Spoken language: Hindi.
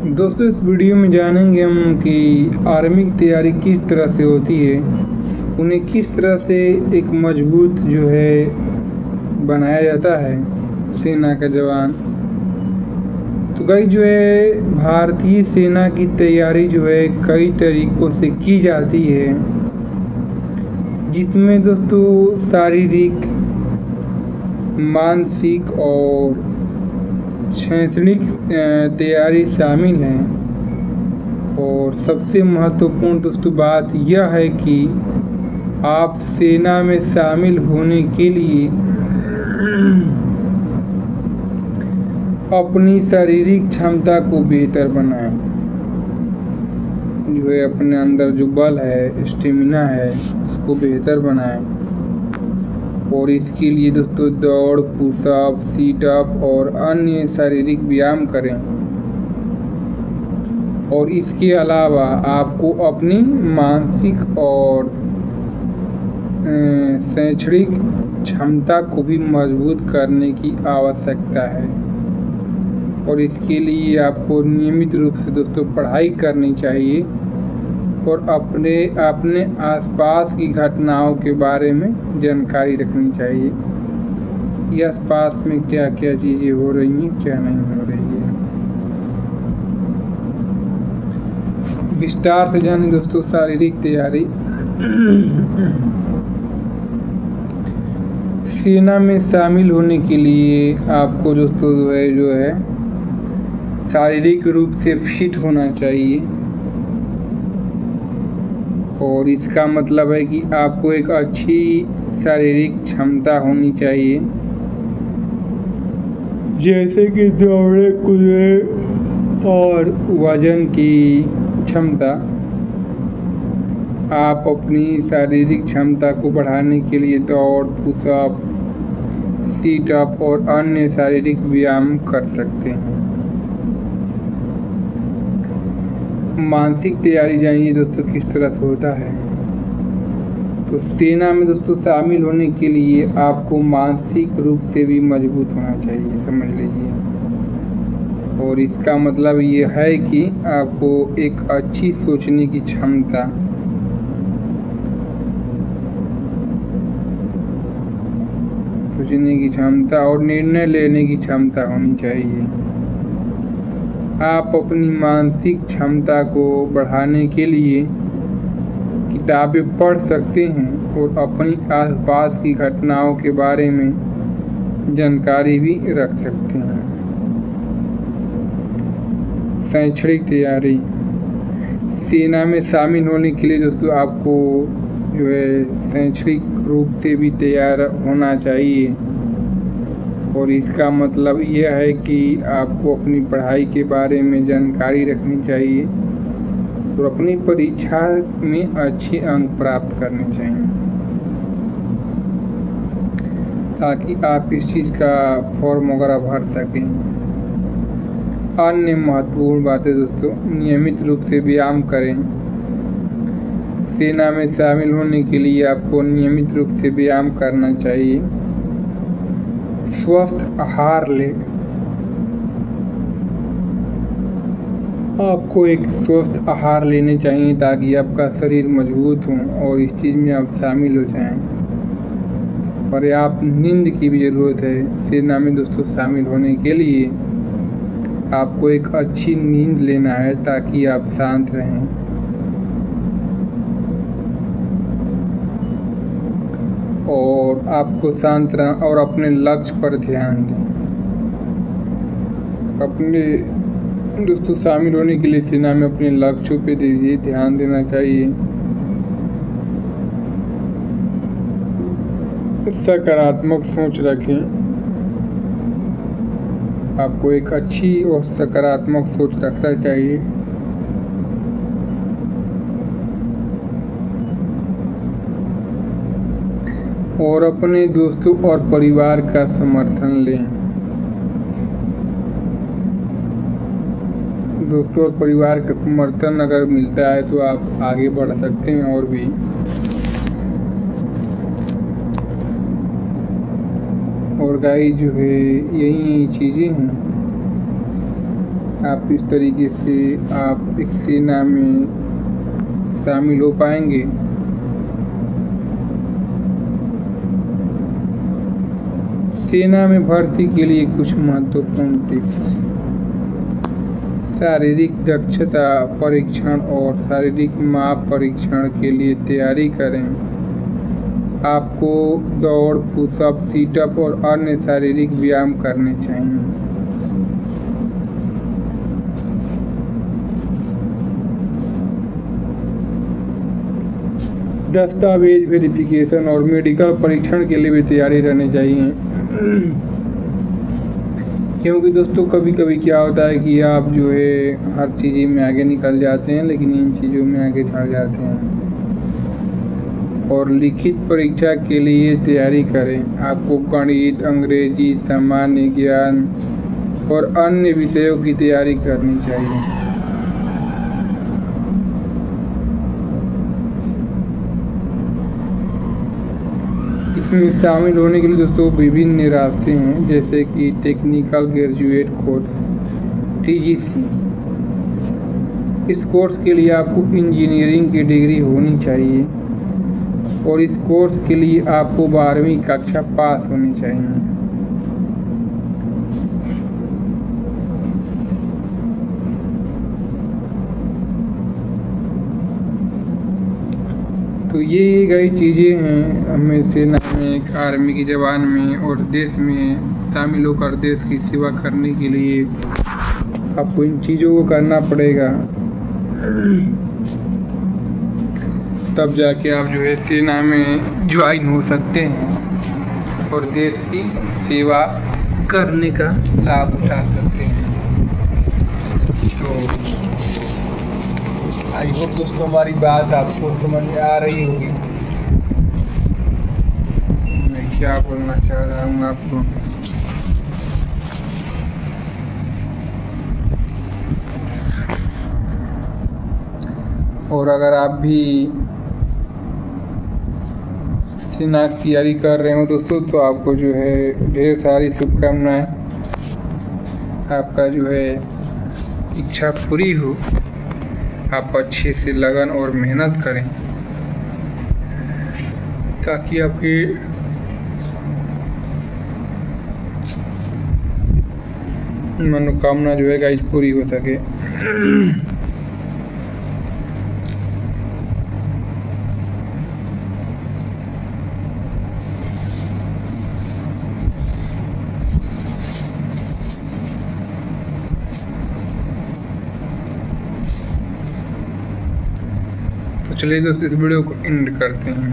दोस्तों इस वीडियो में जानेंगे हम कि आर्मी की तैयारी किस तरह से होती है, उन्हें किस तरह से एक मजबूत जो है बनाया जाता है सेना का जवान। तो गाइस जो है भारतीय सेना की तैयारी जो है कई तरीकों से की जाती है, जिसमें दोस्तों शारीरिक, मानसिक और शैक्षणिक तैयारी शामिल है। और सबसे महत्वपूर्ण दोस्तों बात यह है कि आप सेना में शामिल होने के लिए अपनी शारीरिक क्षमता को बेहतर बनाएं, जो है अपने अंदर जो बल है, स्टेमिना है, उसको बेहतर बनाएं। और इसके लिए दोस्तों दौड़, पुशअप, सीटअप और अन्य शारीरिक व्यायाम करें। और इसके अलावा आपको अपनी मानसिक और शैक्षणिक क्षमता को भी मजबूत करने की आवश्यकता है। और इसके लिए आपको नियमित रूप से दोस्तों पढ़ाई करनी चाहिए और अपने आसपास की घटनाओं के बारे में जानकारी रखनी चाहिए कि आसपास में क्या क्या चीज़ें हो रही हैं, क्या नहीं हो रही है। विस्तार से जानें दोस्तों शारीरिक तैयारी। सेना में शामिल होने के लिए आपको दोस्तों जो है शारीरिक रूप से फिट होना चाहिए। और इसका मतलब है कि आपको एक अच्छी शारीरिक क्षमता होनी चाहिए, जैसे कि दौड़ने कूदने और वजन की क्षमता। आप अपनी शारीरिक क्षमता को बढ़ाने के लिए दौड़, पुशअप, सीटअप और अन्य शारीरिक व्यायाम कर सकते हैं। मानसिक तैयारी जानिए दोस्तों किस तरह से होता है। तो सेना में दोस्तों शामिल होने के लिए आपको मानसिक रूप से भी मजबूत होना चाहिए, समझ लीजिए। और इसका मतलब ये है कि आपको एक अच्छी सोचने की क्षमता और निर्णय लेने की क्षमता होनी चाहिए। आप अपनी मानसिक क्षमता को बढ़ाने के लिए किताबें पढ़ सकते हैं और अपनी आसपास की घटनाओं के बारे में जानकारी भी रख सकते हैं। शैक्षणिक तैयारी। सेना में शामिल होने के लिए दोस्तों आपको जो है शैक्षणिक रूप से भी तैयार होना चाहिए। और इसका मतलब यह है कि आपको अपनी पढ़ाई के बारे में जानकारी रखनी चाहिए और अपनी परीक्षा में अच्छे अंक प्राप्त करने चाहिए, ताकि आप इस चीज़ का फॉर्म वगैरह भर सकें। अन्य महत्वपूर्ण बातें दोस्तों, नियमित रूप से व्यायाम करें। सेना में शामिल होने के लिए आपको नियमित रूप से व्यायाम करना चाहिए। स्वस्थ आहार लें। आपको एक स्वस्थ आहार लेने चाहिए ताकि आपका शरीर मजबूत हो और इस चीज़ में आप शामिल हो जाएं। पर्याप्त नींद की भी ज़रूरत है। सेना में दोस्तों शामिल होने के लिए आपको एक अच्छी नींद लेना है ताकि आप शांत रहें। और आपको शांत रहना और अपने लक्ष्य पर ध्यान दें। अपने दोस्तों शामिल होने के लिए सेना में अपने लक्ष्यों पे दीजिए ध्यान देना चाहिए। सकारात्मक सोच रखें। आपको एक अच्छी और सकारात्मक सोच रखना चाहिए। और अपने दोस्तों और परिवार का समर्थन लें। दोस्तों और परिवार का समर्थन अगर मिलता है तो आप आगे बढ़ सकते हैं और भी। और गाइस जो है यही चीज़ें हैं आप इस तरीके से आप एक सेना में शामिल हो पाएंगे। सेना में भर्ती के लिए कुछ महत्वपूर्ण टिप्स। शारीरिक दक्षता परीक्षण और शारीरिक माप परीक्षण के लिए तैयारी करें। आपको दौड़, पुशअप, सीटअप और अन्य शारीरिक व्यायाम करने चाहिए। दस्तावेज वेरिफिकेशन और मेडिकल परीक्षण के लिए भी तैयारी रहनी चाहिए। क्योंकि दोस्तों कभी कभी क्या होता है कि आप जो है हर चीज़ में आगे निकल जाते हैं, लेकिन इन चीज़ों में आगे चढ़ जाते हैं। और लिखित परीक्षा के लिए तैयारी करें। आपको गणित, अंग्रेजी, सामान्य ज्ञान और अन्य विषयों की तैयारी करनी चाहिए। इसमें शामिल होने के लिए दोस्तों विभिन्न रास्ते हैं, जैसे कि टेक्निकल ग्रेजुएट कोर्स TGC। इस कोर्स के लिए आपको इंजीनियरिंग की डिग्री होनी चाहिए और इस कोर्स के लिए आपको 12वीं कक्षा पास होनी चाहिए। तो ये कई चीज़ें हैं हमें सेना में, आर्मी के जवान में और देश में शामिल होकर देश की सेवा करने के लिए आपको इन चीज़ों को करना पड़ेगा। तब जाके आप जो है सेना में ज्वाइन हो सकते हैं और देश की सेवा करने का लाभ उठा सकते हैं। तो आई होप दोस्तों हमारी बात आपको समझ में आ रही होगी। मैं क्या बोलना चाह रहा हूँ आपको। और अगर आप भी सेना की तैयारी कर रहे हो दोस्तों, तो आपको जो है ढेर सारी शुभकामनाएं। आपका जो है इच्छा पूरी हो, आप अच्छे से लगन और मेहनत करें ताकि आपकी मनोकामना जो है गाइस पूरी हो सके। तो चलिए दोस्तों इस वीडियो को एंड करते हैं।